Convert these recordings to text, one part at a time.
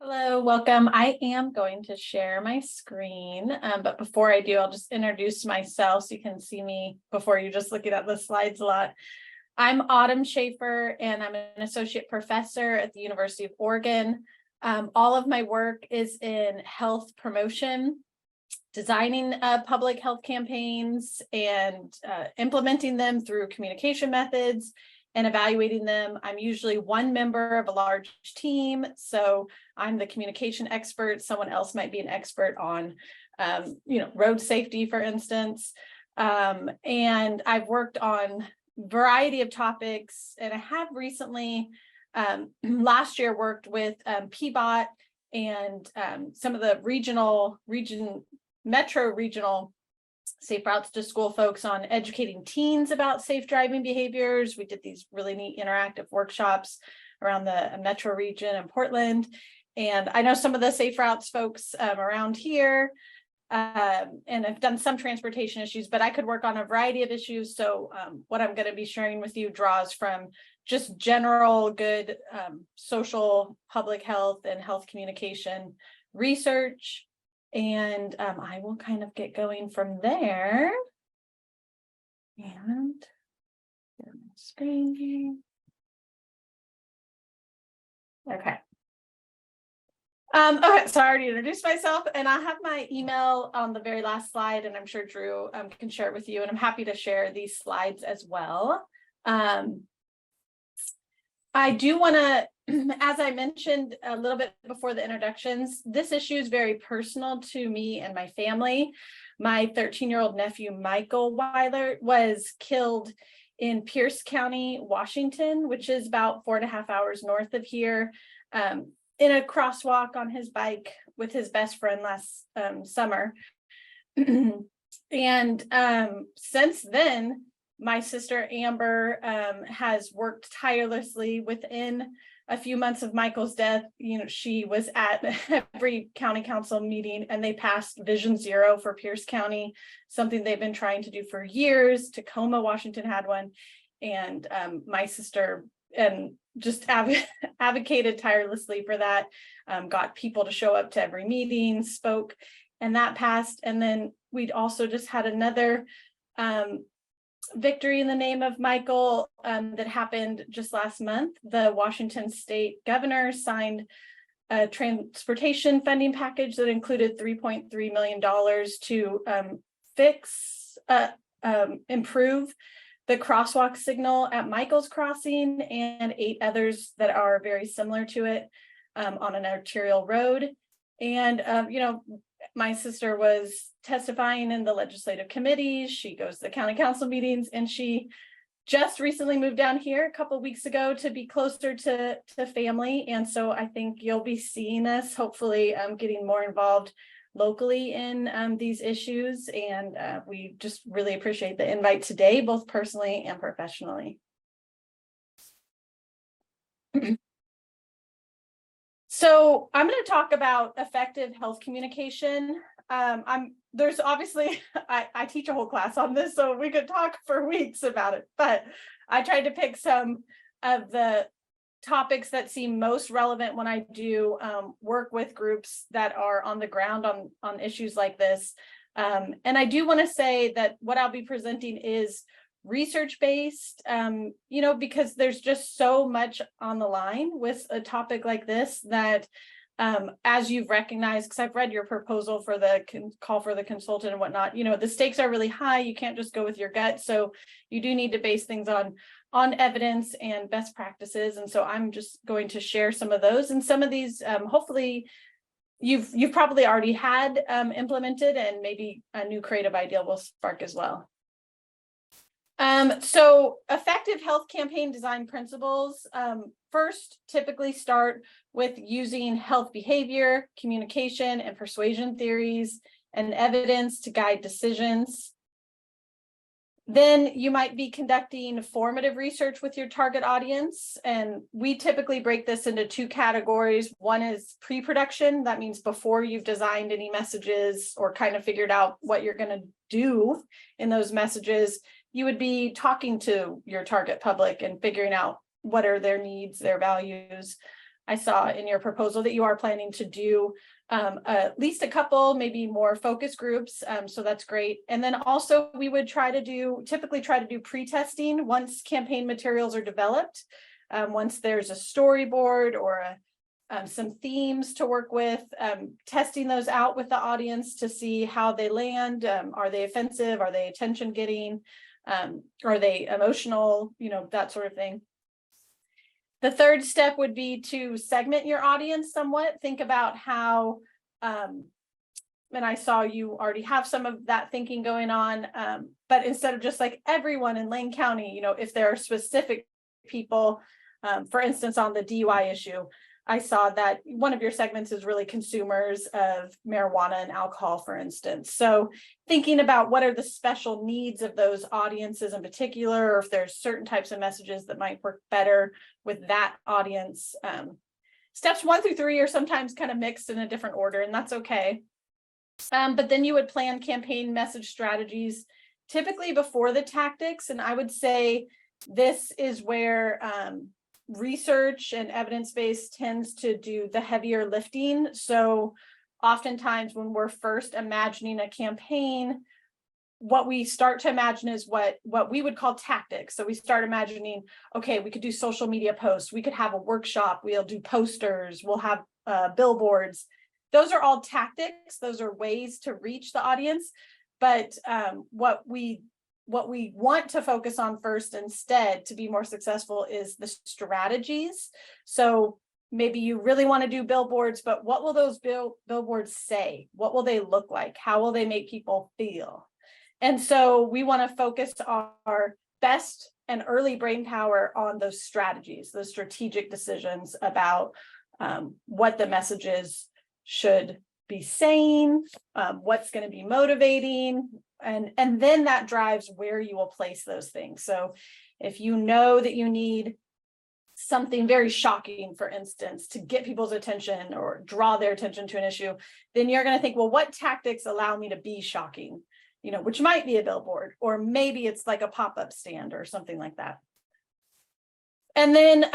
Hello, welcome. I am going to share my screen, but before I do, I'll just introduce myself so you can see me before you're just looking at the slides a lot. I'm Autumn Shafer, and I'm an associate professor at the University of Oregon. All of my work is in health promotion, designing public health campaigns and implementing them through communication methods and evaluating them. I'm usually one member of a large team, so I'm the communication expert. Someone else might be an expert on, road safety, for instance. And I've worked on a variety of topics, and I have recently, last year, worked with PBOT and some of the metro regional safe routes to school folks on educating teens about safe driving behaviors. We did these really neat interactive workshops around the metro region in Portland. And I know some of the safe routes folks around here, and I've done some transportation issues, but I could work on a variety of issues. So what I'm going to be sharing with you draws from just general good social, public health, and health communication research. And I will kind of get going from there. And share my screen here. Okay. Okay, so I already introduced myself, and I have my email on the very last slide, and I'm sure Drew can share it with you, and I'm happy to share these slides as well. I do want to, as I mentioned a little bit before the introductions, this issue is very personal to me and my family. My 13-year-old nephew, Michael Weiler, was killed in Pierce County, Washington, which is about 4.5 hours north of here, in a crosswalk on his bike with his best friend last summer. And since then, my sister Amber has worked tirelessly. Within a few months of Michael's death, she was at every county council meeting, and they passed Vision Zero for Pierce County, something they've been trying to do for years. Tacoma, Washington had one, and my sister just advocated tirelessly for that, got people to show up to every meeting, spoke, and that passed. And then we'd also just had another victory in the name of Michael that happened just last month. The Washington state governor signed a transportation funding package that included $3.3 million to improve the crosswalk signal at Michael's Crossing and 8 others that are very similar to it on an arterial road. And my sister was testifying in the legislative committees. She goes to the county council meetings, and she just recently moved down here a couple of weeks ago to be closer to family. And so I think you'll be seeing us, hopefully, getting more involved locally in these issues. And we just really appreciate the invite today, both personally and professionally. So I'm going to talk about effective health communication. There's obviously, I teach a whole class on this, so we could talk for weeks about it, but I tried to pick some of the topics that seem most relevant when I do work with groups that are on the ground on issues like this. And I do want to say that what I'll be presenting is research-based, because there's just so much on the line with a topic like this that, as you've recognized, because I've read your proposal for the call for the consultant and whatnot, the stakes are really high. You can't just go with your gut. So you do need to base things on evidence and best practices. And so I'm just going to share some of those, and some of these, hopefully you've probably already had implemented, and maybe a new creative idea will spark as well. So effective health campaign design principles, first typically start with using health behavior, communication, and persuasion theories and evidence to guide decisions. Then you might be conducting formative research with your target audience. And we typically break this into 2 categories. One is pre-production. That means before you've designed any messages or kind of figured out what you're going to do in those messages, you would be talking to your target public and figuring out what are their needs, their values. I saw in your proposal that you are planning to do at least a couple, maybe more focus groups. So that's great. And then also we would typically try to do pre-testing once campaign materials are developed. Once there's a storyboard or some themes to work with, testing those out with the audience to see how they land. Are they offensive? Are they attention getting? Are they emotional? That sort of thing. The third step would be to segment your audience somewhat. Think about how, and I saw you already have some of that thinking going on, but instead of just like everyone in Lane County, if there are specific people, for instance, on the DUI issue, I saw that one of your segments is really consumers of marijuana and alcohol, for instance. So thinking about what are the special needs of those audiences in particular, or if there's certain types of messages that might work better with that audience. Steps 1 through 3 are sometimes kind of mixed in a different order, and that's okay. But then you would plan campaign message strategies typically before the tactics. And I would say this is where research and evidence-based tends to do the heavier lifting. So oftentimes when we're first imagining a campaign, what we start to imagine is what we would call tactics. So we start imagining, okay, we could do social media posts, we could have a workshop, we'll do posters, we'll have billboards. Those are all tactics. Those are ways to reach the audience. But what we want to focus on first instead to be more successful is the strategies. So maybe you really want to do billboards, but what will those billboards say? What will they look like? How will they make people feel? And so we want to focus our best and early brain power on those strategies, those strategic decisions about what the messages should be saying, what's going to be motivating, and then that drives where you will place those things. So if you know that you need something very shocking, for instance, to get people's attention or draw their attention to an issue, then you're going to think, well, what tactics allow me to be shocking? Which might be a billboard, or maybe it's like a pop-up stand or something like that. And then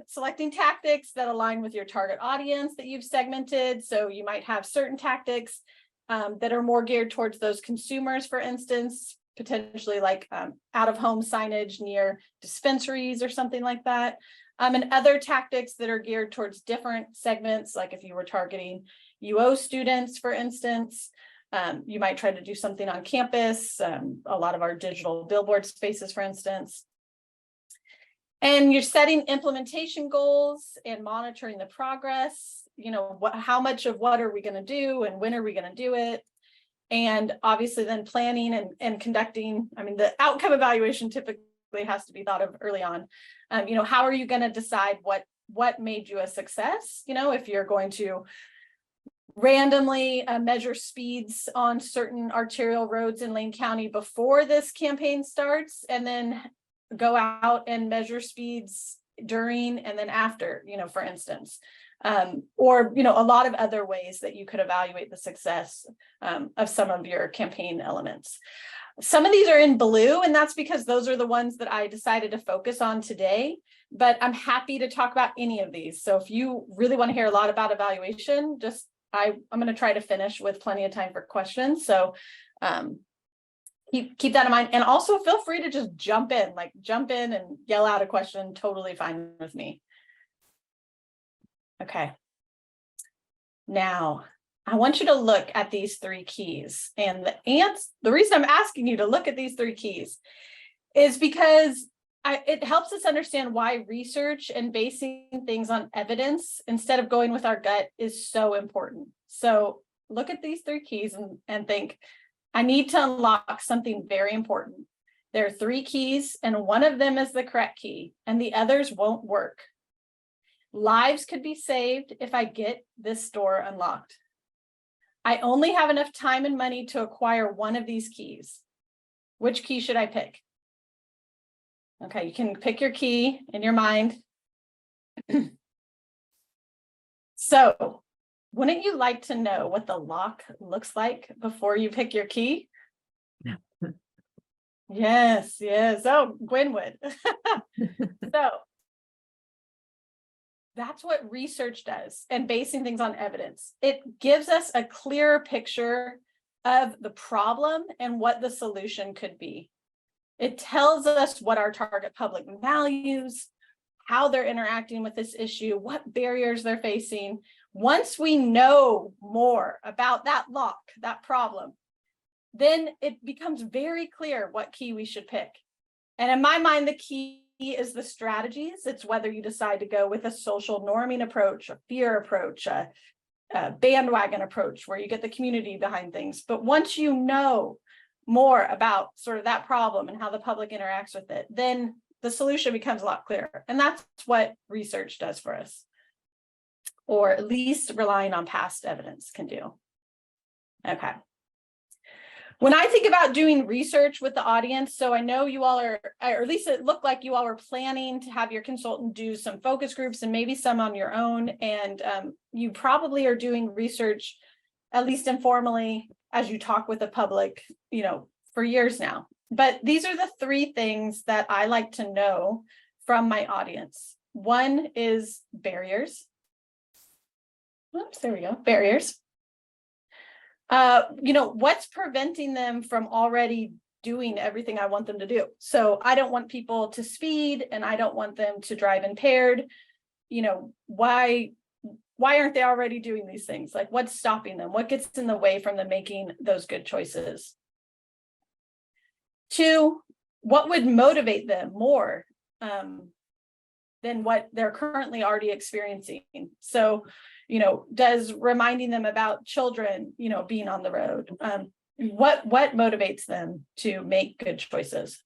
selecting tactics that align with your target audience that you've segmented. So you might have certain tactics that are more geared towards those consumers, for instance, potentially like out-of-home signage near dispensaries or something like that. And other tactics that are geared towards different segments, like if you were targeting UO students, for instance, you might try to do something on campus, a lot of our digital billboard spaces, for instance. And you're setting implementation goals and monitoring the progress. How much of what are we going to do and when are we going to do it? And obviously then planning and conducting, the outcome evaluation typically has to be thought of early on. How are you going to decide what made you a success? If you're going to randomly measure speeds on certain arterial roads in Lane County before this campaign starts, and then go out and measure speeds during and then after, for instance, or a lot of other ways that you could evaluate the success of some of your campaign elements. Some of these are in blue, and that's because those are the ones that I decided to focus on today, but I'm happy to talk about any of these. So if you really want to hear a lot about evaluation, I'm going to try to finish with plenty of time for questions. So keep that in mind. And also feel free to just jump in and yell out a question. Totally fine with me. Okay. Now, I want you to look at these 3 keys. And the reason I'm asking you to look at these 3 keys is because it helps us understand why research and basing things on evidence instead of going with our gut is so important. So look at these 3 keys and think, I need to unlock something very important. There are 3 keys, and one of them is the correct key, and the others won't work. Lives could be saved if I get this door unlocked. I only have enough time and money to acquire one of these keys. Which key should I pick? Okay, you can pick your key in your mind. So, wouldn't you like to know what the lock looks like before you pick your key? Yes. Oh, Gwen would. So, That's what research does, and basing things on evidence. It gives us a clearer picture of the problem and what the solution could be. It tells us what our target public values, how they're interacting with this issue, what barriers they're facing. Once we know more about that lock, that problem, then it becomes very clear what key we should pick. And in my mind, the key is the strategies. It's whether you decide to go with a social norming approach, a fear approach, a bandwagon approach, where you get the community behind things. But once you know more about sort of that problem and how the public interacts with it, then the solution becomes a lot clearer. And that's what research does for us, or at least relying on past evidence can do. Okay. When I think about doing research with the audience, so I know you all are, or at least it looked like you all were planning to have your consultant do some focus groups and maybe some on your own. And you probably are doing research, at least informally, as you talk with the public, for years now. But these are the three things that I like to know from my audience. One is barriers. Oops, there we go, barriers. What's preventing them from already doing everything I want them to do? So I don't want people to speed, and I don't want them to drive impaired. Why aren't they already doing these things? Like, what's stopping them? What gets in the way from them making those good choices? Two, what would motivate them more than what they're currently already experiencing? So, does reminding them about children, being on the road, what motivates them to make good choices?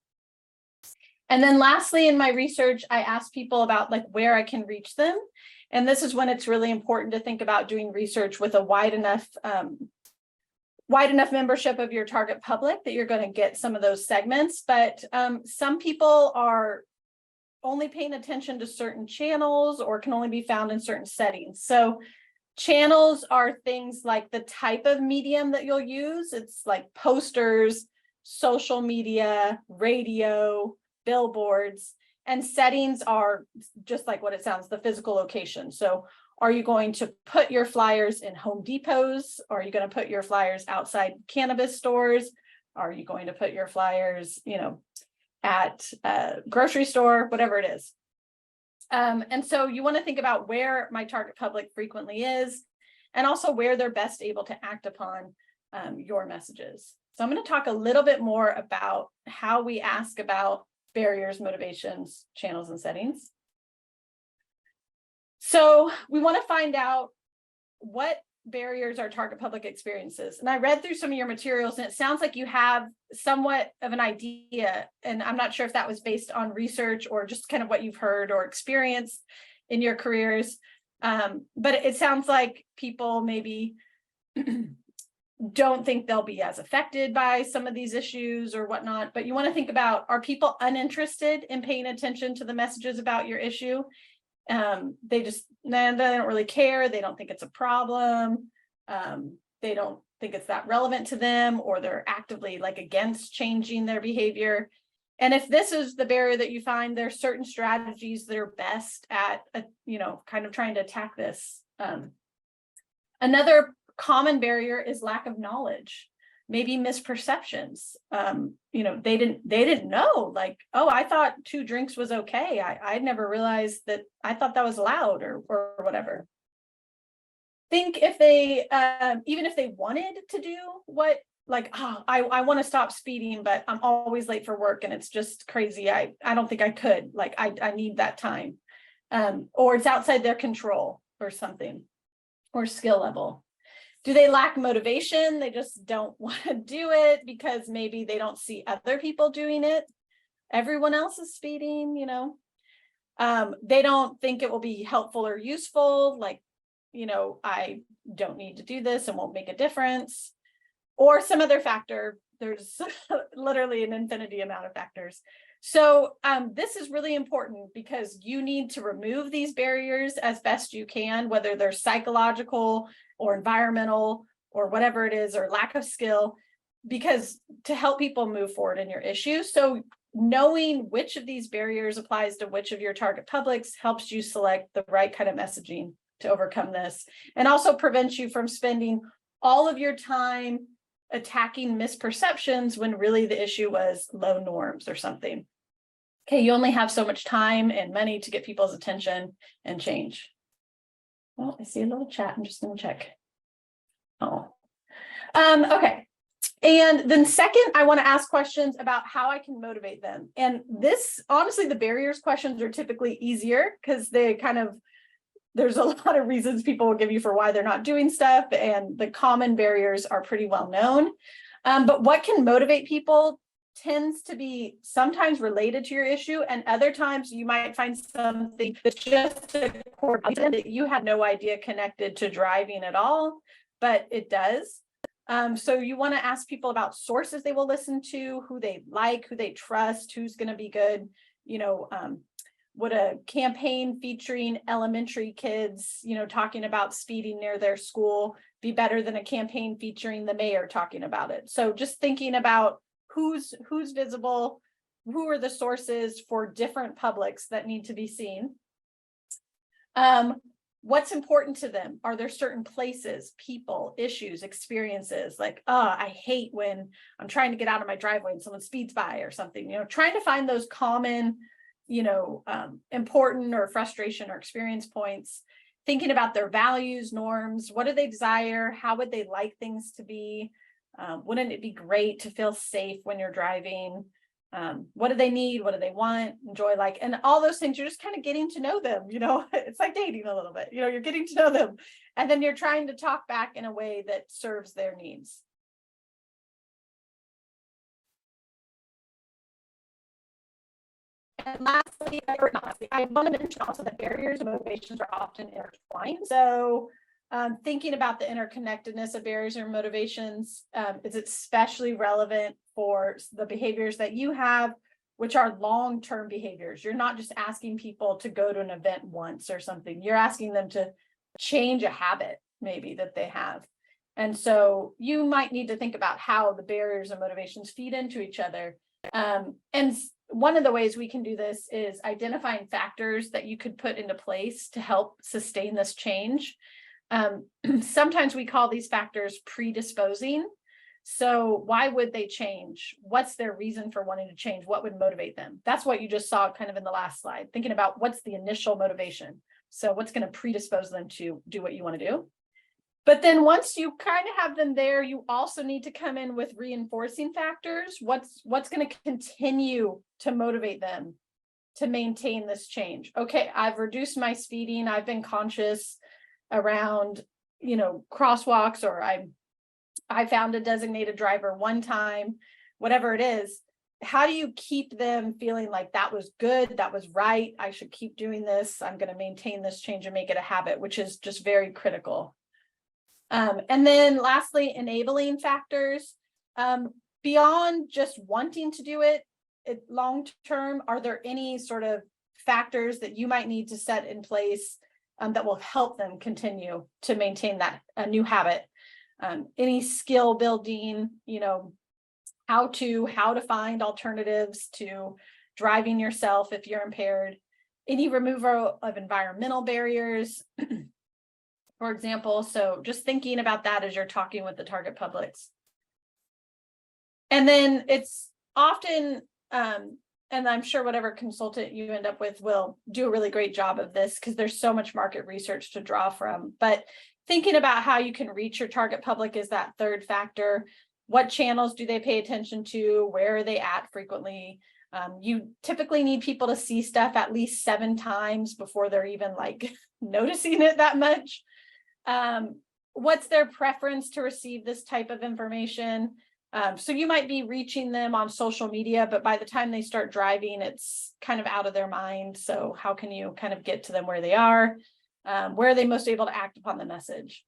And then lastly, in my research, I asked people about where I can reach them. And this is when it's really important to think about doing research with a wide enough membership of your target public that you're going to get some of those segments. But some people are only paying attention to certain channels or can only be found in certain settings. So channels are things like the type of medium that you'll use. It's like posters, social media, radio, billboards, and settings are just like what it sounds, the physical location. So are you going to put your flyers in Home Depots? Are you going to put your flyers outside cannabis stores? Are you going to put your flyers, at a grocery store, whatever it is? And so you want to think about where my target public frequently is, and also where they're best able to act upon your messages. So I'm going to talk a little bit more about how we ask about barriers, motivations, channels, and settings. So we want to find out what barriers our target public experiences. And I read through some of your materials, and it sounds like you have somewhat of an idea. And I'm not sure if that was based on research or just kind of what you've heard or experienced in your careers. But it sounds like people maybe don't think they'll be as affected by some of these issues or whatnot. But you want to think about, are people uninterested in paying attention to the messages about your issue? They don't really care. They don't think it's a problem. They don't think it's that relevant to them, or they're actively against changing their behavior. And if this is the barrier that you find, there are certain strategies that are best at, kind of trying to attack this. Another common barrier is lack of knowledge, maybe misperceptions. They didn't know, oh, I thought 2 drinks was okay. I never realized that. I thought that was allowed, or whatever. Think if they, even if they wanted to do what, I want to stop speeding, but I'm always late for work and it's just crazy. I don't think I could, I need that time. Or it's outside their control or something, or skill level. Do they lack motivation? They just don't want to do it because maybe they don't see other people doing it. Everyone else is speeding, They don't think it will be helpful or useful. I don't need to do this and won't make a difference. Or some other factor. There's literally an infinity amount of factors. So this is really important because you need to remove these barriers as best you can, whether they're psychological or environmental or whatever it is, or lack of skill, because to help people move forward in your issue. So knowing which of these barriers applies to which of your target publics helps you select the right kind of messaging to overcome this, and also prevents you from spending all of your time attacking misperceptions when really the issue was low norms or something. Okay, you only have so much time and money to get people's attention and change. Well, I see a little chat. I'm just going to check. Oh, okay. And then second, I want to ask questions about how I can motivate them. And this, honestly, the barriers questions are typically easier because they kind of, there's a lot of reasons people will give you for why they're not doing stuff, and the common barriers are pretty well known. But what can motivate people tends to be sometimes related to your issue, and other times you might find something that's just a core that you had no idea connected to driving at all, but it does. So you want to ask people about sources they will listen to, who they like, who they trust, who's going to be good. You know, would a campaign featuring elementary kids, you know, talking about speeding near their school be better than a campaign featuring the mayor talking about it? So just thinking about who's visible, who are the sources for different publics that need to be seen. What's important to them? Are there certain places, people, issues, experiences, like, I hate when I'm trying to get out of my driveway and someone speeds by or something, you know, trying to find those common, you know, important or frustration or experience points, thinking about their values, norms, what do they desire? How would they like things to be? Wouldn't it be great to feel safe when you're driving? What do they need? What do they want? Enjoy, like, and all those things. You're just kind of getting to know them, you know, it's like dating a little bit, you know, you're getting to know them, and then you're trying to talk back in a way that serves their needs. And lastly, or not lastly, I want to mention also that barriers and motivations are often intertwined. So thinking about the interconnectedness of barriers and motivations is especially relevant for the behaviors that you have, which are long-term behaviors. You're not just asking people to go to an event once or something. You're asking them to change a habit maybe that they have. And so you might need to think about how the barriers and motivations feed into each other. And one of the ways we can do this is identifying factors that you could put into place to help sustain this change. Sometimes we call these factors predisposing. So why would they change? What's their reason for wanting to change? What would motivate them? That's what you just saw kind of in the last slide, thinking about what's the initial motivation. So what's going to predispose them to do what you want to do? But then once you kind of have them there, you also need to come in with reinforcing factors. What's going to continue to motivate them to maintain this change? Okay, I've reduced my speeding. I've been conscious around, you know, crosswalks, or I found a designated driver one time, whatever it is. How do you keep them feeling like that was good, that was right, I should keep doing this, I'm going to maintain this change and make it a habit, which is just very critical. And then lastly, enabling factors. Beyond just wanting to do it long term, are there any sort of factors that you might need to set in place that will help them continue to maintain that new habit? Any skill building, you know, how to find alternatives to driving yourself if you're impaired, any removal of environmental barriers, for example. So just thinking about that as you're talking with the target publics. And then it's often, and I'm sure whatever consultant you end up with will do a really great job of this because there's so much market research to draw from. But thinking about how you can reach your target public is that third factor. What channels do they pay attention to? Where are they at frequently? You typically need people to see stuff at least 7 times before they're even like noticing it that much. What's their preference to receive this type of information? So you might be reaching them on social media, but by the time they start driving, it's kind of out of their mind. So how can you kind of get to them where they are? Where are they most able to act upon the message?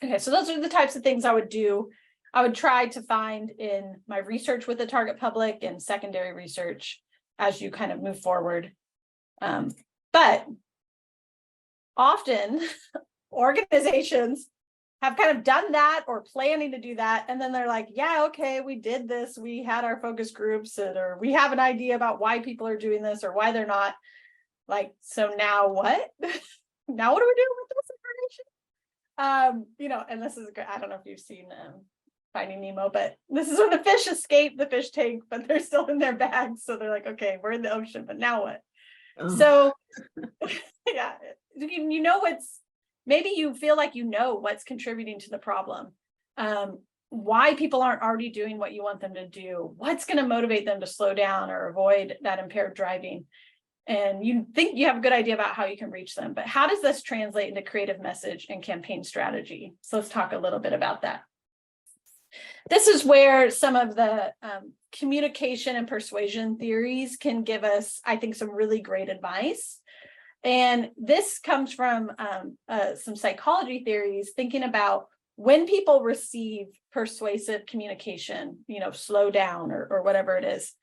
Okay, so those are the types of things I would do. I would try to find in my research with the target public and secondary research as you kind of move forward. But often organizations have kind of done that or planning to do that. And then they're like, yeah, okay, we did this. We had our focus groups, or we have an idea about why people are doing this or why they're not. Like, so now what? Now what do we do with this information? And this is, I don't know if you've seen Finding Nemo, but this is when the fish escape the fish tank, but they're still in their bags. So they're like, okay, we're in the ocean, but now what? Oh. So yeah, maybe you feel like what's contributing to the problem, why people aren't already doing what you want them to do, what's going to motivate them to slow down or avoid that impaired driving. And you think you have a good idea about how you can reach them, but how does this translate into creative message and campaign strategy? So let's talk a little bit about that. This is where some of the communication and persuasion theories can give us, I think, some really great advice. And this comes from some psychology theories thinking about when people receive persuasive communication, slow down or whatever it is,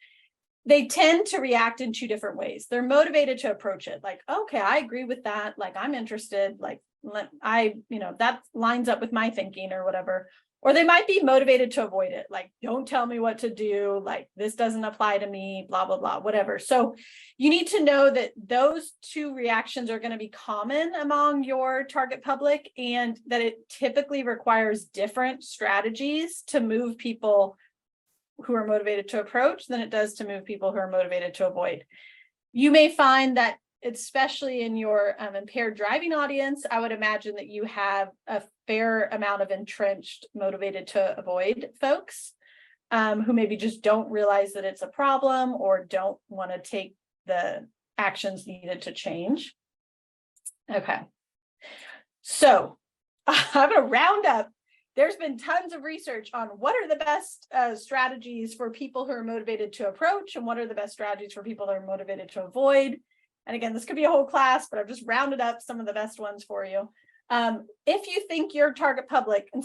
they tend to react in two different ways. They're motivated to approach it like, okay, I agree with that. Like, I'm interested, like, that lines up with my thinking or whatever. Or they might be motivated to avoid it. Like, don't tell me what to do. Like, this doesn't apply to me, blah, blah, blah, whatever. So you need to know that those two reactions are going to be common among your target public, and that it typically requires different strategies to move people who are motivated to approach than it does to move people who are motivated to avoid. You may find that, especially in your impaired driving audience, I would imagine that you have a fair amount of entrenched, motivated to avoid folks who maybe just don't realize that it's a problem or don't want to take the actions needed to change. Okay. So I'm going to round up. There's been tons of research on what are the best strategies for people who are motivated to approach and what are the best strategies for people that are motivated to avoid. And again, this could be a whole class, but I've just rounded up some of the best ones for you. If you think your target public, and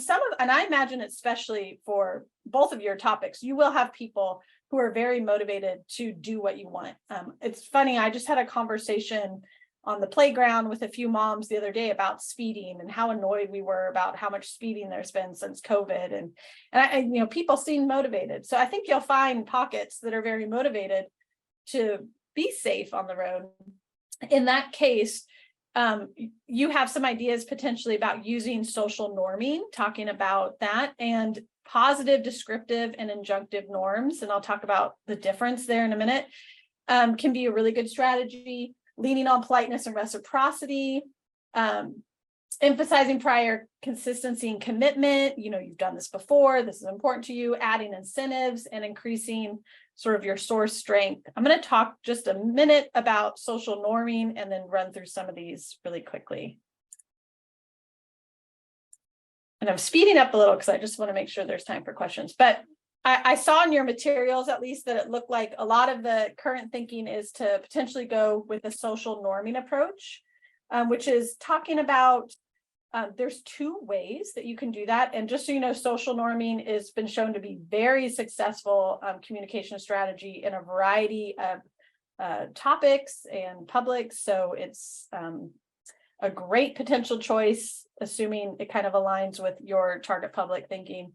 I imagine especially for both of your topics, you will have people who are very motivated to do what you want. It's funny, I just had a conversation on the playground with a few moms the other day about speeding and how annoyed we were about how much speeding there's been since COVID. And people seem motivated. So I think you'll find pockets that are very motivated to be safe on the road. In that case, you have some ideas potentially about using social norming, talking about that, and positive, descriptive, and injunctive norms. And I'll talk about the difference there in a minute, can be a really good strategy. Leaning on politeness and reciprocity, emphasizing prior consistency and commitment. You've done this before, this is important to you, adding incentives and increasing sort of your source strength. I'm going to talk just a minute about social norming and then run through some of these really quickly. And I'm speeding up a little because I just want to make sure there's time for questions. But I saw in your materials, at least, that it looked like a lot of the current thinking is to potentially go with a social norming approach, which is talking about, there's two ways that you can do that. And just so you know, social norming has been shown to be very successful communication strategy in a variety of topics and publics. So it's a great potential choice, assuming it kind of aligns with your target public thinking.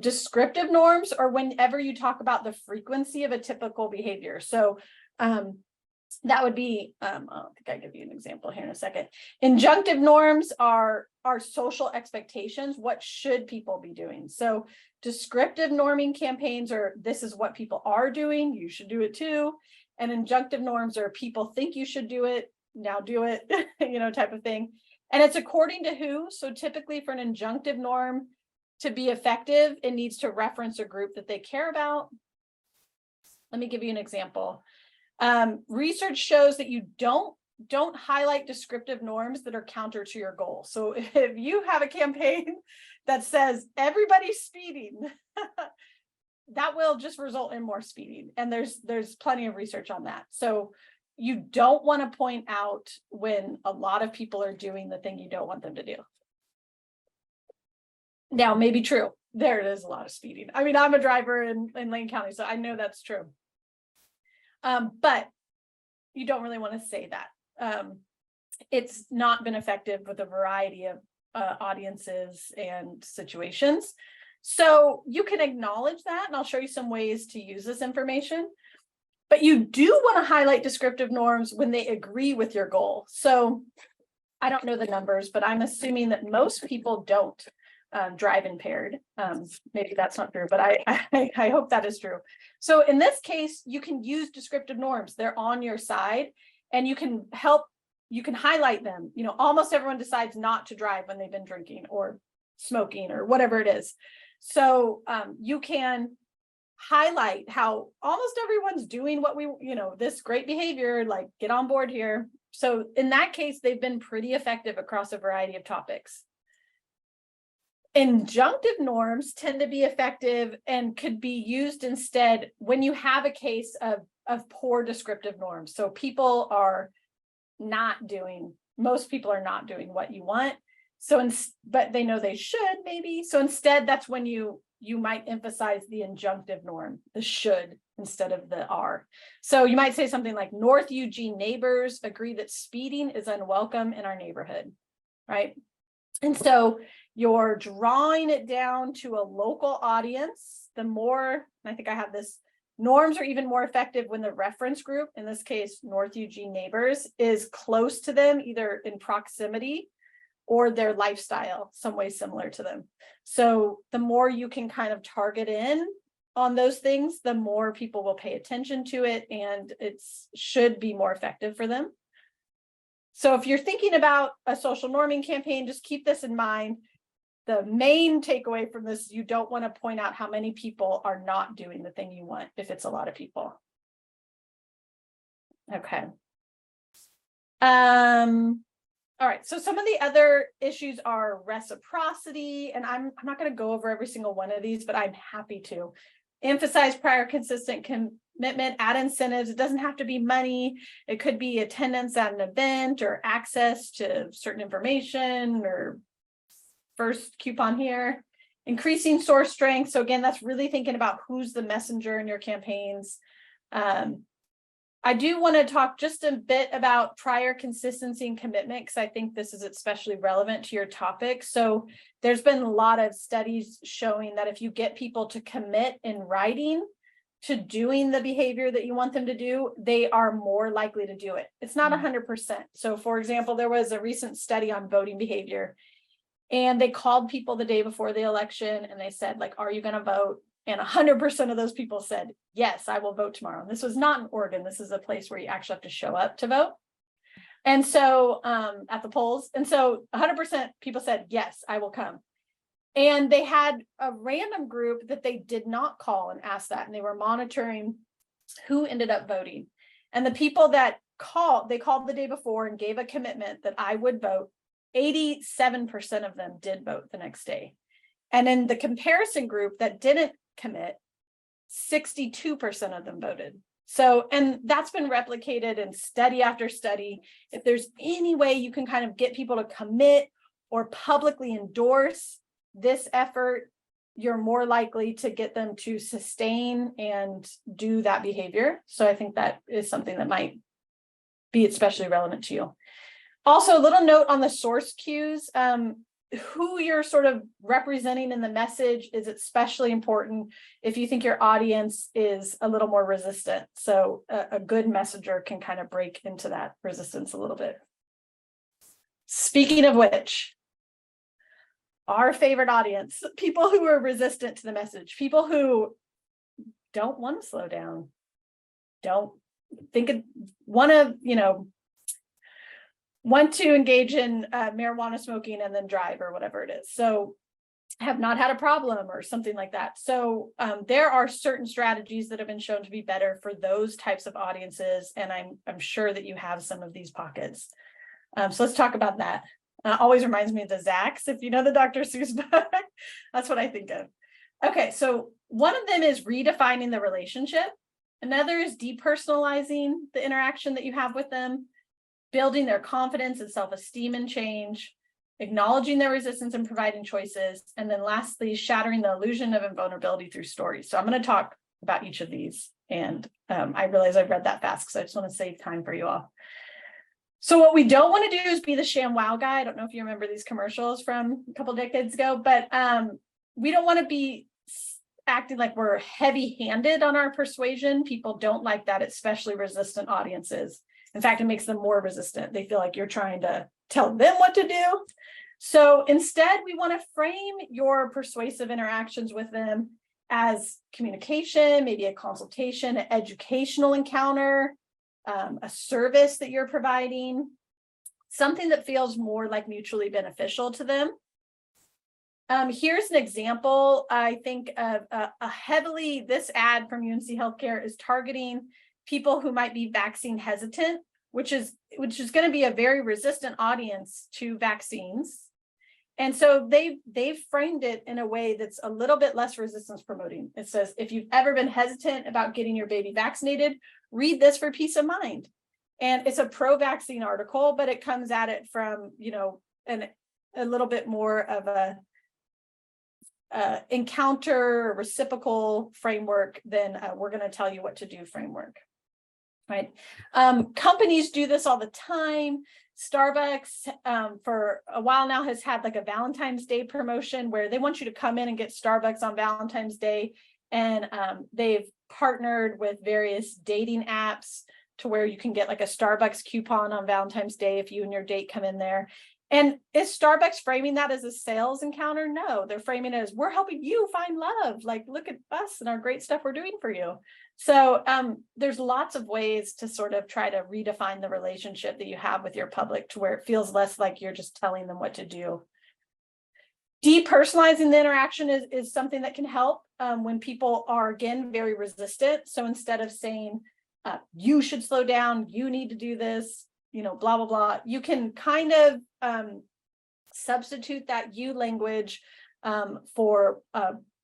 Descriptive norms are whenever you talk about the frequency of a typical behavior. So that would be, I think I'll give you an example here in a second. Injunctive norms are social expectations. What should people be doing? So descriptive norming campaigns are, this is what people are doing, you should do it too. And injunctive norms are, people think you should do it, now do it, type of thing. And it's according to who. So typically for an injunctive norm to be effective, it needs to reference a group that they care about. Let me give you an example. Research shows that you don't highlight descriptive norms that are counter to your goal. So if you have a campaign that says everybody's speeding, that will just result in more speeding. And there's plenty of research on that. So you don't want to point out when a lot of people are doing the thing you don't want them to do. Now, maybe true. There is a lot of speeding. I mean, I'm a driver in Lane County, so I know that's true. But you don't really want to say that. It's not been effective with a variety of audiences and situations. So you can acknowledge that, and I'll show you some ways to use this information. But you do want to highlight descriptive norms when they agree with your goal. So I don't know the numbers, but I'm assuming that most people don't drive impaired. Maybe that's not true, but I hope that is true. So in this case, you can use descriptive norms. They're on your side, and you can highlight them. You know, almost everyone decides not to drive when they've been drinking or smoking or whatever it is. So you can highlight how almost everyone's doing what this great behavior, like get on board here. So in that case, they've been pretty effective across a variety of topics. Injunctive norms tend to be effective and could be used instead when you have a case of poor descriptive norms. So most people are not doing what you want. So, but they know they should maybe. So instead, that's when you might emphasize the injunctive norm, the should, instead of the are. So you might say something like, North Eugene neighbors agree that speeding is unwelcome in our neighborhood, right? And so you're drawing it down to a local audience. The more, I think I have this, norms are even more effective when the reference group, in this case, North Eugene neighbors, is close to them, either in proximity or their lifestyle, some way similar to them. So the more you can kind of target in on those things, the more people will pay attention to it, and it should be more effective for them. So if you're thinking about a social norming campaign, just keep this in mind. The main takeaway from this, you don't want to point out how many people are not doing the thing you want if it's a lot of people. Okay. All right, so some of the other issues are reciprocity, and I'm not going to go over every single one of these, but I'm happy to. Emphasize prior consistent commitment, add incentives. It doesn't have to be money. It could be attendance at an event or access to certain information or first coupon here. Increasing source strength. So again, that's really thinking about who's the messenger in your campaigns. I do want to talk just a bit about prior consistency and commitment, because I think this is especially relevant to your topic. So there's been a lot of studies showing that if you get people to commit in writing to doing the behavior that you want them to do, they are more likely to do it. It's not 100%. So for example, there was a recent study on voting behavior, and they called people the day before the election and they said, like, are you going to vote? And 100% of those people said, yes, I will vote tomorrow. And this was not in Oregon. This is a place where you actually have to show up to vote. And so at the polls. And so 100% people said, yes, I will come. And they had a random group that they did not call and ask that. And they were monitoring who ended up voting. And the people that they called the day before and gave a commitment that I would vote, 87% of them did vote the next day. And in the comparison group that didn't commit, 62% of them voted. So, and that's been replicated in study after study. If there's any way you can kind of get people to commit or publicly endorse this effort, you're more likely to get them to sustain and do that behavior. So I think that is something that might be especially relevant to you. Also, a little note on the source cues. Who you're sort of representing in the message is especially important if you think your audience is a little more resistant. So a good messenger can kind of break into that resistance a little bit. Speaking of which, our favorite audience, people who are resistant to the message, people who don't want to slow down, don't think it, want to engage in marijuana smoking and then drive or whatever it is. So have not had a problem or something like that. So there are certain strategies that have been shown to be better for those types of audiences. And I'm sure that you have some of these pockets. So let's talk about that. Always reminds me of the Zacks. If you know the Dr. Seuss book, that's what I think of. Okay, so one of them is redefining the relationship. Another is depersonalizing the interaction that you have with them, building their confidence and self-esteem and change, acknowledging their resistance and providing choices, and then lastly, shattering the illusion of invulnerability through stories. So I'm going to talk about each of these, and I realize I've read that fast because I just want to save time for you all. So what we don't want to do is be the sham wow guy. I don't know if you remember these commercials from a couple decades ago, but we don't want to be acting like we're heavy-handed on our persuasion. People don't like that, especially resistant audiences. In fact, it makes them more resistant. They feel like you're trying to tell them what to do. So instead, we want to frame your persuasive interactions with them as communication, maybe a consultation, an educational encounter, a service that you're providing, something that feels more like mutually beneficial to them. Here's an example, I think, of this ad from UNC Healthcare is targeting people who might be vaccine hesitant, which is going to be a very resistant audience to vaccines. And so they've framed it in a way that's a little bit less resistance promoting. It says, if you've ever been hesitant about getting your baby vaccinated, read this for peace of mind. And it's a pro-vaccine article, but it comes at it from, a little bit more of a encounter reciprocal framework than we're going to tell you what to do framework. Right. Companies do this all the time. Starbucks for a while now has had like a Valentine's Day promotion where they want you to come in and get Starbucks on Valentine's Day. And they've partnered with various dating apps to where you can get like a Starbucks coupon on Valentine's Day if you and your date come in there. And is Starbucks framing that as a sales encounter? No, they're framing it as we're helping you find love. Like, look at us and our great stuff we're doing for you. So there's lots of ways to sort of try to redefine the relationship that you have with your public to where it feels less like you're just telling them what to do. Depersonalizing the interaction is something that can help when people are, again, very resistant. So instead of saying, you should slow down, you need to do this, blah, blah, blah, you can kind of substitute that you language for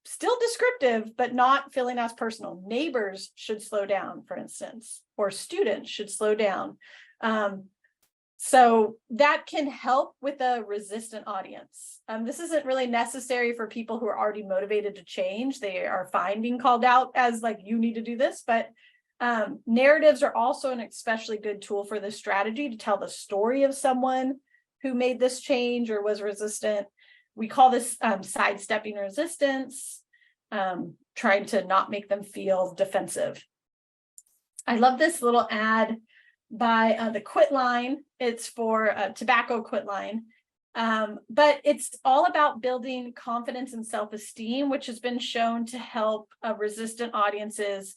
still descriptive, but not feeling as personal. Neighbors should slow down, for instance, or students should slow down. So that can help with a resistant audience. This isn't really necessary for people who are already motivated to change. They are fine being called out as like, you need to do this, but narratives are also an especially good tool for this strategy to tell the story of someone who made this change or was resistant. We call this sidestepping resistance, trying to not make them feel defensive. I love this little ad by the Quit Line. It's for tobacco quit line. But it's all about building confidence and self-esteem, which has been shown to help resistant audiences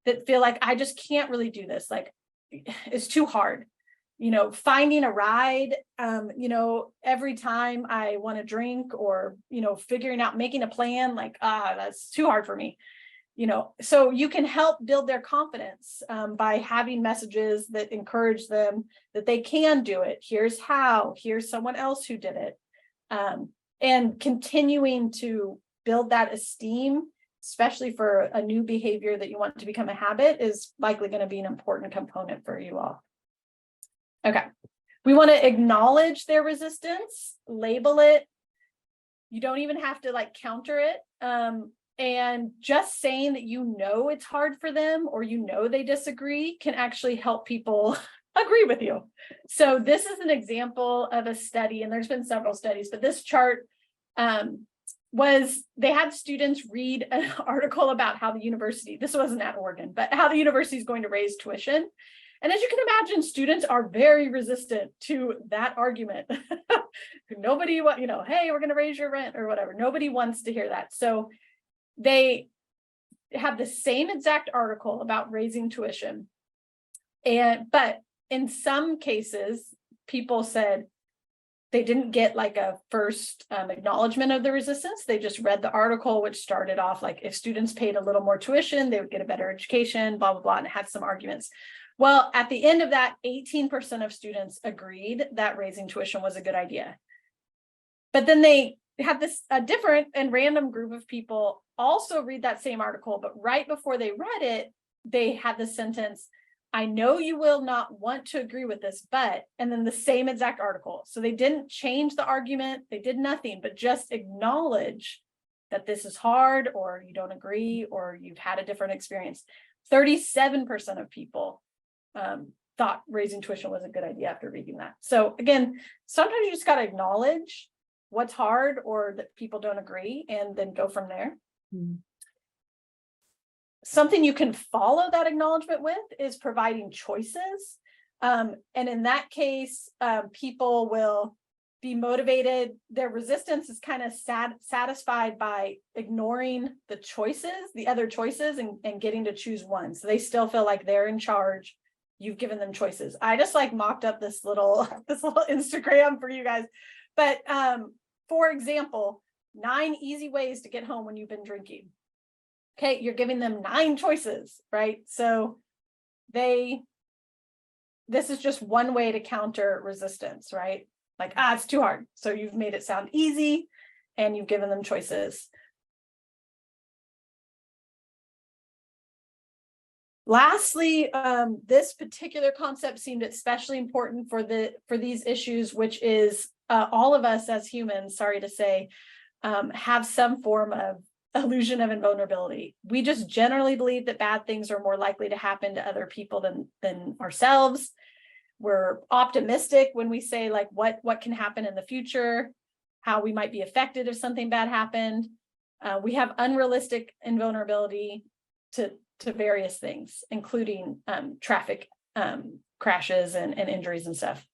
that feel like, I just can't really do this. Like, it's too hard. Finding a ride, every time I want to drink or, figuring out, making a plan, like, that's too hard for me. So you can help build their confidence by having messages that encourage them that they can do it. Here's how, here's someone else who did it. And continuing to build that esteem, especially for a new behavior that you want to become a habit, is likely going to be an important component for you all. Okay, we want to acknowledge their resistance, label it. You don't even have to like counter it. And just saying that it's hard for them or they disagree can actually help people agree with you. So this is an example of a study, and there's been several studies, but this chart they had students read an article about how the university, this wasn't at Oregon, but how the university is going to raise tuition. And as you can imagine, students are very resistant to that argument. Nobody, hey, we're going to raise your rent or whatever. Nobody wants to hear that. So they have the same exact article about raising tuition. But in some cases, people said they didn't get like a first acknowledgement of the resistance. They just read the article, which started off like, if students paid a little more tuition, they would get a better education, blah, blah, blah, and it had some arguments. Well, at the end of that, 18% of students agreed that raising tuition was a good idea. But then they had a different and random group of people also read that same article, but right before they read it, they had the sentence, I know you will not want to agree with this, but, and then the same exact article. So they didn't change the argument, they did nothing, but just acknowledge that this is hard, or you don't agree, or you've had a different experience. 37% of people thought raising tuition was a good idea after reading that. So again, sometimes you just got to acknowledge what's hard or that people don't agree and then go from there. Something you can follow that acknowledgement with is providing choices. And in that case, people will be motivated. Their resistance is kind of satisfied by ignoring the choices, the other choices, and getting to choose one. So they still feel like they're in charge. You've given them choices. I just like mocked up this little Instagram for you guys. But for example, 9 easy ways to get home when you've been drinking. Okay, you're giving them 9 choices, right? So this is just one way to counter resistance, right? Like, it's too hard. So you've made it sound easy and you've given them choices. Lastly, this particular concept seemed especially important for these issues, which is all of us as humans, sorry to say, have some form of illusion of invulnerability. We just generally believe that bad things are more likely to happen to other people than ourselves. We're optimistic when we say like what can happen in the future, how we might be affected if something bad happened. We have unrealistic invulnerability to various things, including traffic crashes and injuries and stuff.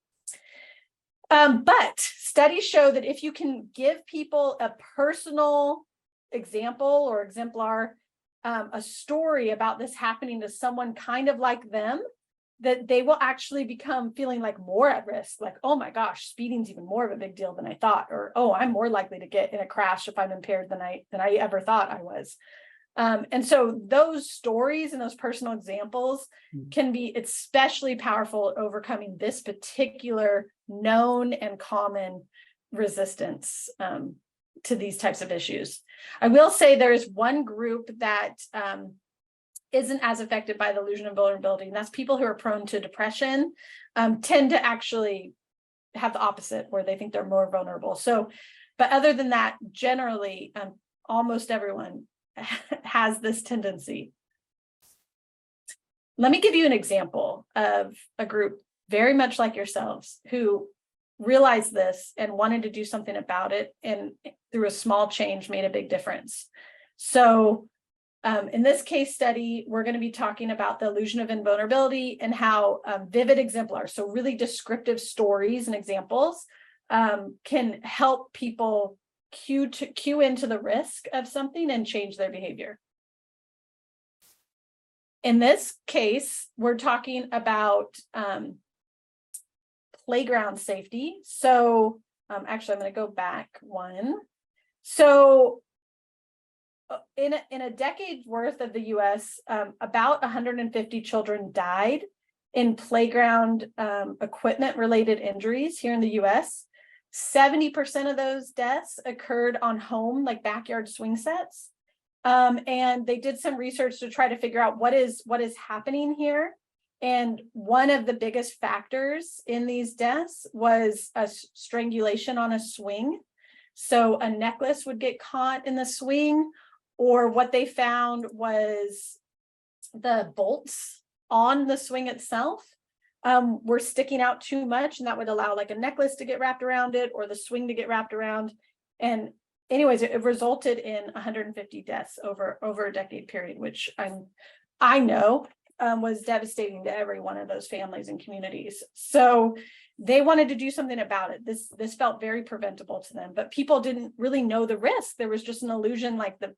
But studies show that if you can give people a personal example or exemplar, a story about this happening to someone kind of like them, that they will actually become feeling like more at risk, like, oh my gosh, speeding's even more of a big deal than I thought, or oh, I'm more likely to get in a crash if I'm impaired than I ever thought I was. And so those stories and those personal examples can be especially powerful at overcoming this particular known and common resistance to these types of issues. I will say there is one group that isn't as affected by the illusion of vulnerability, and that's people who are prone to depression, tend to actually have the opposite, where they think they're more vulnerable. So, but other than that, generally, almost everyone has this tendency. Let me give you an example of a group very much like yourselves who realized this and wanted to do something about it, and through a small change made a big difference. So in this case study, we're going to be talking about the illusion of invulnerability and how vivid exemplars, so really descriptive stories and examples, can help people cue into the risk of something and change their behavior. In this case, we're talking about playground safety. So actually, I'm going to go back one. So in a decade's worth of the US, about 150 children died in playground equipment related injuries here in the US. 70% of those deaths occurred on home, like backyard swing sets. And they did some research to try to figure out what is happening here. And one of the biggest factors in these deaths was a strangulation on a swing. So a necklace would get caught in the swing, or what they found was the bolts on the swing itself were sticking out too much, and that would allow like a necklace to get wrapped around it or the swing to get wrapped around. And anyways, it resulted in 150 deaths over a decade period, which I know was devastating to every one of those families and communities. So they wanted to do something about it. This felt very preventable to them, but people didn't really know the risk. There was just an illusion like the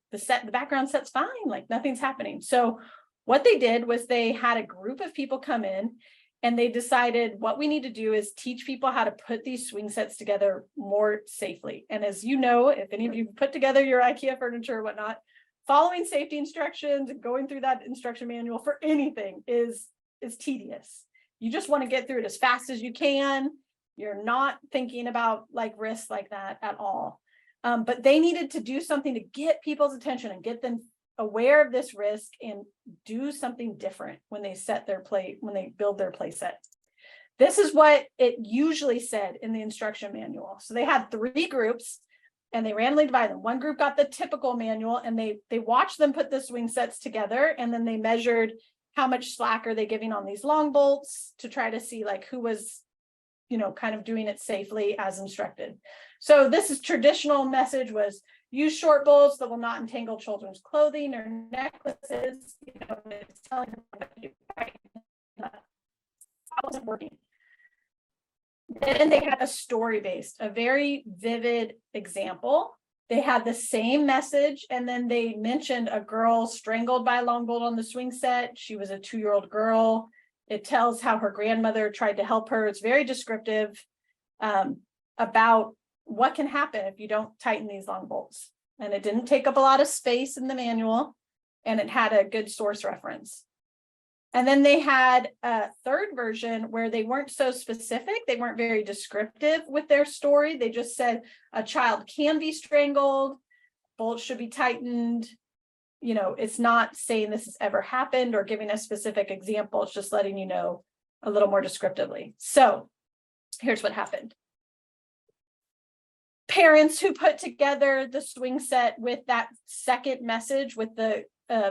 background set's fine, like nothing's happening. So what they did was they had a group of people come in, and they decided what we need to do is teach people how to put these swing sets together more safely. And as you know, if any of you put together your IKEA furniture or whatnot, following safety instructions and going through that instruction manual for anything is tedious. You just want to get through it as fast as you can. You're not thinking about like risks like that at all. But they needed to do something to get people's attention and get them aware of this risk and do something different when they build their play set. This is what it usually said in the instruction manual. So they had 3 groups and they randomly divided them. One group got the typical manual, and they watched them put the swing sets together, and then they measured how much slack are they giving on these long bolts to try to see like who was, kind of doing it safely as instructed. So this is traditional message was use short bolts that will not entangle children's clothing or necklaces. It's telling them what to do, right? That wasn't working. Then they had a story-based, a very vivid example. They had the same message, and then they mentioned a girl strangled by a long bolt on the swing set. She was a 2-year-old girl. It tells how her grandmother tried to help her. It's very descriptive about what can happen if you don't tighten these long bolts. And it didn't take up a lot of space in the manual, and it had a good source reference. And then they had a third version where they weren't so specific. They weren't very descriptive with their story. They just said a child can be strangled, bolts should be tightened. It's not saying this has ever happened or giving a specific example. It's just letting you know a little more descriptively. So here's what happened. Parents who put together the swing set with that second message with the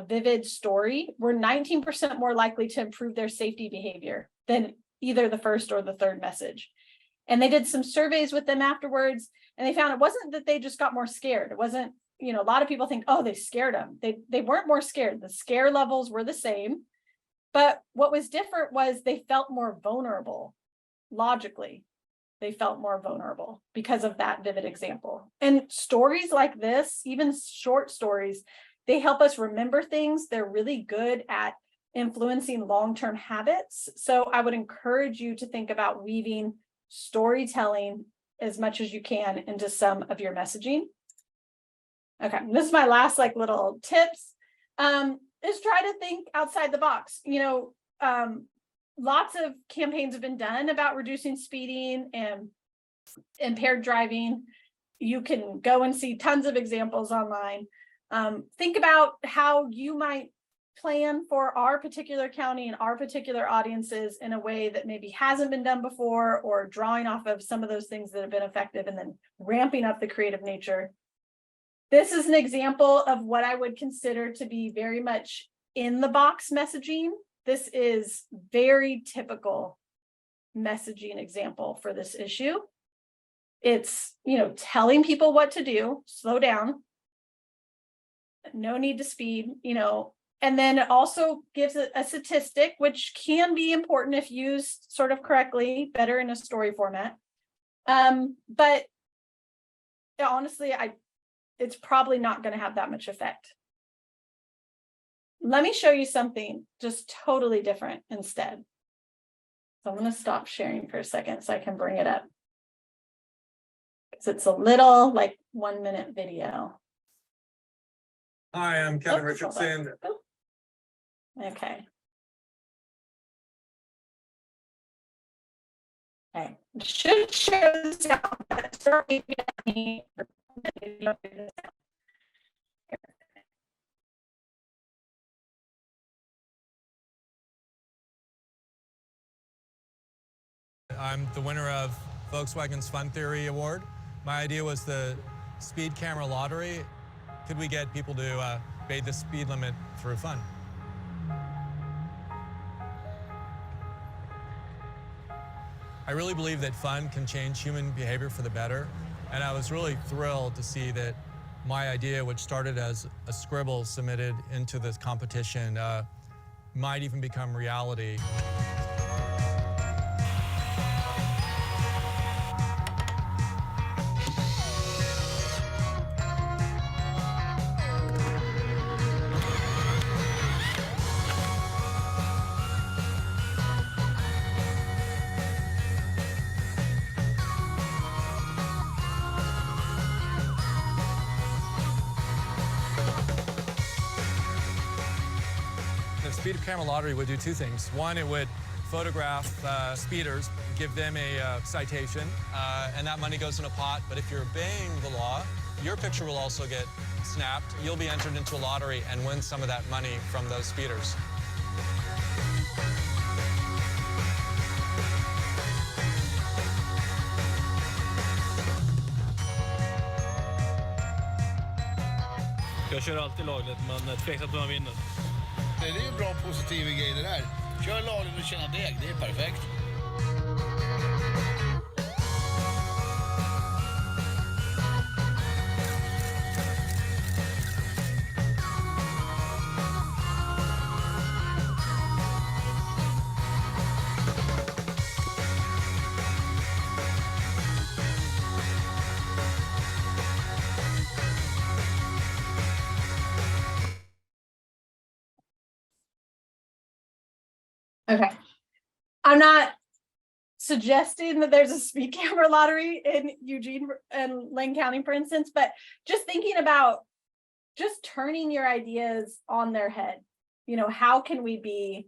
vivid story were 19% more likely to improve their safety behavior than either the first or the third message. And they did some surveys with them afterwards, and they found it wasn't that they just got more scared. It wasn't, a lot of people think, oh, they scared them. They weren't more scared. The scare levels were the same. But what was different was they felt more vulnerable. Logically, they felt more vulnerable because of that vivid example. And stories like this, even short stories, they help us remember things. They're really good at influencing long-term habits. So I would encourage you to think about weaving storytelling as much as you can into some of your messaging. Okay, this is my last little tips. Is try to think outside the box. Lots of campaigns have been done about reducing speeding and impaired driving. You can go and see tons of examples online. Think about how you might plan for our particular county and our particular audiences in a way that maybe hasn't been done before, or drawing off of some of those things that have been effective and then ramping up the creative nature. This is an example of what I would consider to be very much in the box messaging. This is very typical messaging example for this issue. It's, telling people what to do, slow down, no need to speed, and then it also gives a statistic, which can be important if used sort of correctly, better in a story format. But honestly, it's probably not going to have that much effect. Let me show you something just totally different instead. So I'm going to stop sharing for a second so I can bring it up. Because it's a little 1-minute video. Hi, I'm Kevin Richardson. Okay. Okay. Should show the sound, but certainly I'm the winner of Volkswagen's Fun Theory Award. My idea was the speed camera lottery. Could we get people to obey the speed limit through fun? I really believe that fun can change human behavior for the better, and I was really thrilled to see that my idea, which started as a scribble submitted into this competition, might even become reality. The speed camera lottery would do two things. One, it would photograph speeders, give them a citation, and that money goes in a pot. But if you're obeying the law, your picture will also get snapped. You'll be entered into a lottery and win some of that money from those speeders. Jag kör alltid lagligt, men tveksamt om man vinner. det är ju bra positiva grejer det där. Kör lagen och tjäna deg, det är perfekt. Okay. I'm not suggesting that there's a speed camera lottery in Eugene and Lane County, for instance, but just thinking about just turning your ideas on their head. You know, how can we be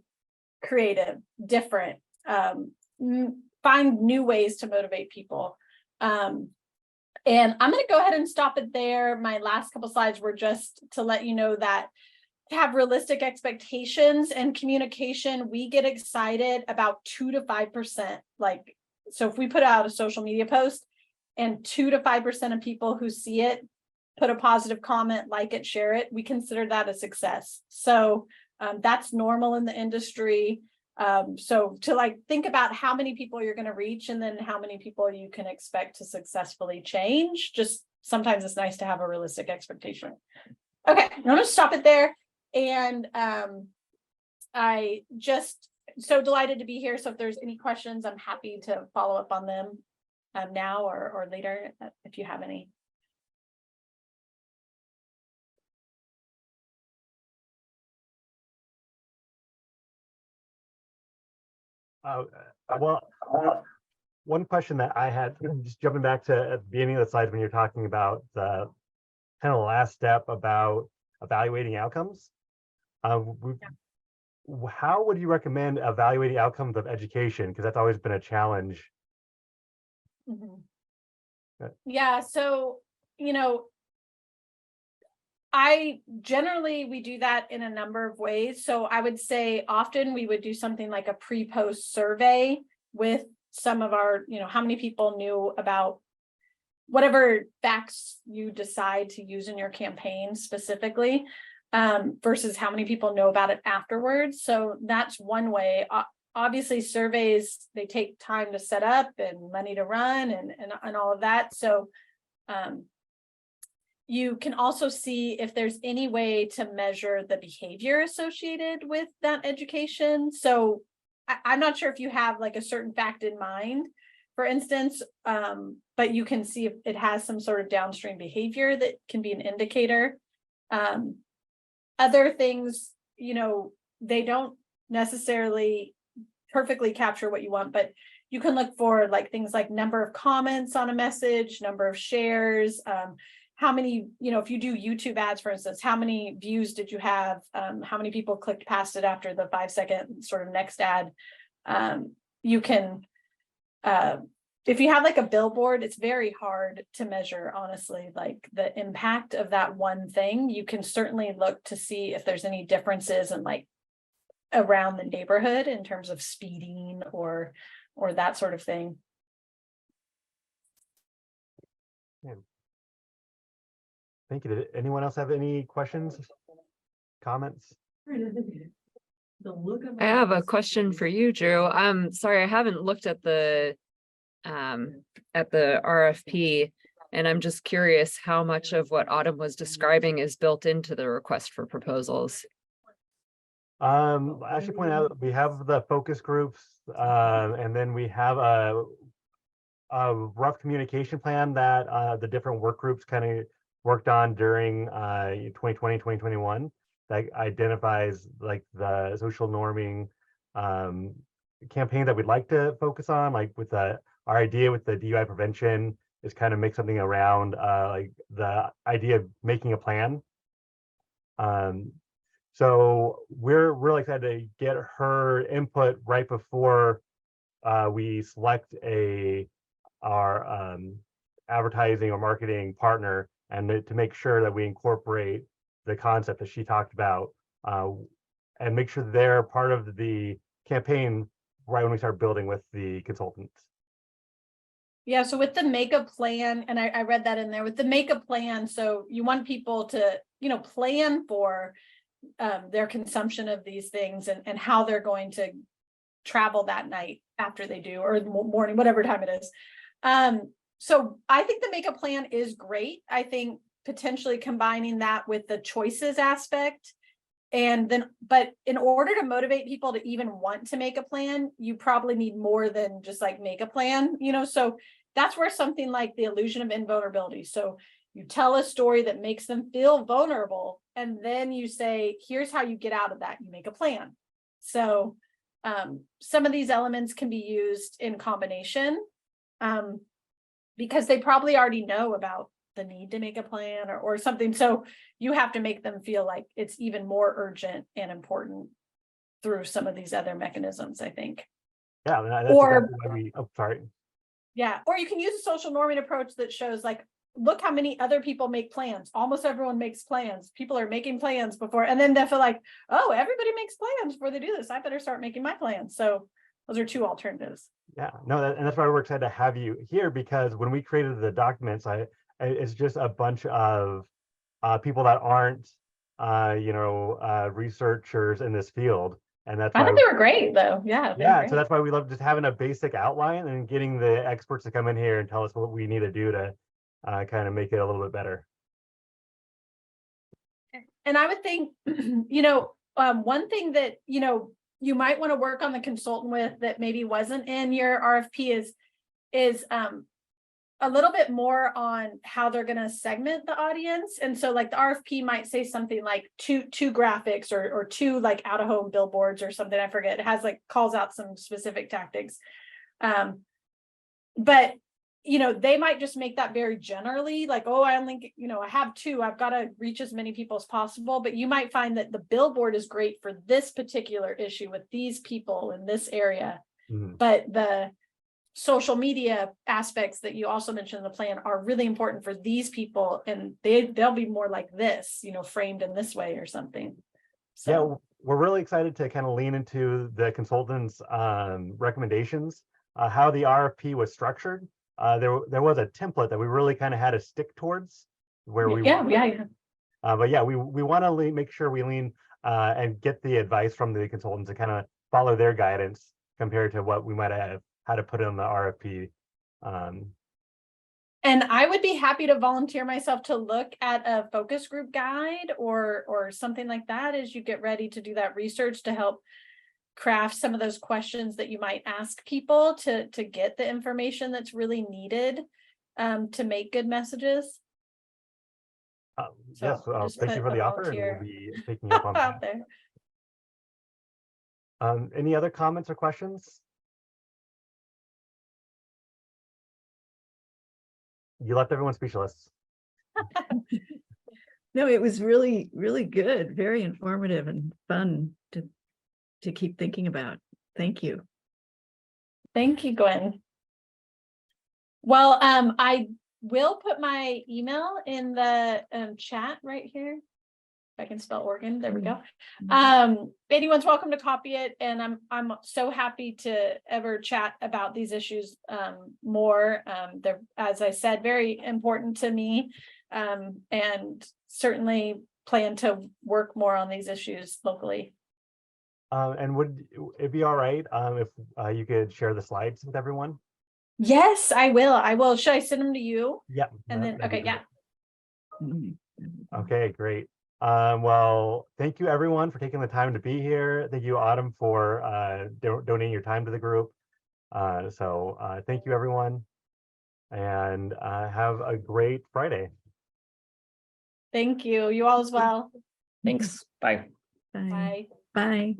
creative, different, find new ways to motivate people? And I'm going to go ahead and stop it there. My last couple slides were just to let you know that to have realistic expectations and communication, we get excited about 2 to 5%. Like, so if we put out a social media post and 2 to 5% of people who see it put a positive comment, like it, share it, we consider that a success. So that's normal in the industry. So to like think about how many people you're going to reach and then how many people you can expect to successfully change. Just sometimes it's nice to have a realistic expectation. Okay, I'm going to stop it there. And I just so delighted to be here. So if there's any questions, I'm happy to follow up on them now or later if you have any. Well, one question that I had, just jumping back to at the beginning of the slides when you're talking about the kind of last step about evaluating outcomes. How would you recommend evaluating outcomes of education? Because that's always been a challenge. Yeah, so, you know, we do that in a number of ways. So I would say often we would do something like a pre-post survey with some of our, you know, how many people knew about whatever facts you decide to use in your campaign specifically, versus how many people know about it afterwards. So that's one way. Obviously surveys, they take time to set up and money to run and all of that. So you can also see if there's any way to measure the behavior associated with that education. So I'm not sure if you have like a certain fact in mind, for instance, but you can see if it has some sort of downstream behavior that can be an indicator. Other things, you know, they don't necessarily perfectly capture what you want, but you can look for like things like number of comments on a message, number of shares, how many, you know, if you do YouTube ads, for instance, how many views did you have? How many people clicked past it after the 5-second sort of next ad? You can, if you have like a billboard, it's very hard to measure, honestly, like the impact of that one thing. You can certainly look to see if there's any differences in like around the neighborhood in terms of speeding or that sort of thing. Yeah. Thank you. Did anyone else have any questions, comments? I have a question for you, Drew. Sorry, I haven't looked at the RFP, and I'm just curious how much of what Autumn was describing is built into the request for proposals. I should point out we have the focus groups, and then we have a rough communication plan that the different work groups kind of worked on during 2020, 2021 that identifies like the social norming campaign that we'd like to focus on, like with our idea with the DUI prevention is kind of make something around like the idea of making a plan. So we're really excited to get her input right before we select our advertising or marketing partner, and to make sure that we incorporate the concept that she talked about and make sure they're part of the campaign right when we start building with the consultants. Yeah, so with the makeup plan, and I read that in there with the makeup plan, so you want people to, you know, plan for their consumption of these things and how they're going to travel that night after they do, or the morning, whatever time it is. So I think the makeup plan is great. I think potentially combining that with the choices aspect. And then, but in order to motivate people to even want to make a plan, you probably need more than just like make a plan, you know, so that's where something like the illusion of invulnerability. So you tell a story that makes them feel vulnerable, and then you say, here's how you get out of that. You make a plan. So some of these elements can be used in combination because they probably already know about the need to make a plan or something. So you have to make them feel like it's even more urgent and important through some of these other mechanisms, I think. Yeah, that's Or exactly why we, oh, sorry. yeah, or you can use a social norming approach that shows like, look how many other people make plans. Almost everyone makes plans. People are making plans before, and then they feel like, oh, everybody makes plans before they do this. I better start making my plans. So those are two alternatives. Yeah, no, and that's why we're excited to have you here, because when we created the documents, it's just a bunch of people that aren't, researchers in this field, and that's I why. thought they were great though. Yeah. Yeah, so that's why we love just having a basic outline and getting the experts to come in here and tell us what we need to do to kind of make it a little bit better. And I would think, one thing that, you might want to work on the consultant with that maybe wasn't in your RFP is a little bit more on how they're going to segment the audience. And so like the RFP might say something like two graphics or two like out of home billboards or something. I forget. It has like calls out some specific tactics. But they might just make that very generally like, oh, I only, I have two, I've got to reach as many people as possible. But you might find that the billboard is great for this particular issue with these people in this area. Mm-hmm. But the social media aspects that you also mentioned in the plan are really important for these people, and they'll be more like this, framed in this way or something. So yeah, we're really excited to kind of lean into the consultants' recommendations, how the RFP was structured. There was a template that we really kind of had to stick towards where we but yeah, we want to make sure we lean and get the advice from the consultants to kind of follow their guidance compared to what we might have had to put in the RFP. And I would be happy to volunteer myself to look at a focus group guide or something like that as you get ready to do that research to help craft some of those questions that you might ask people to get the information that's really needed to make good messages. Yes, thank you for the offer, and we'll be taking up on that. There. Any other comments or questions? You left everyone speechless. No, it was really, really good, very informative and fun to keep thinking about. Thank you. Thank you, Gwen. Well, I will put my email in the chat right here. If I can spell organ, there we go. Anyone's welcome to copy it, and I'm so happy to ever chat about these issues more. They're, as I said, very important to me, and certainly plan to work more on these issues locally. And would it be all right if you could share the slides with everyone? Yes, I will. Should I send them to you? Yeah. And then, okay, yeah. Okay, great. Well, thank you everyone for taking the time to be here. Thank you, Autumn, for donating your time to the group. Thank you everyone, and have a great Friday. Thank you. You all as well. Thanks. Bye. Bye. Bye. Bye.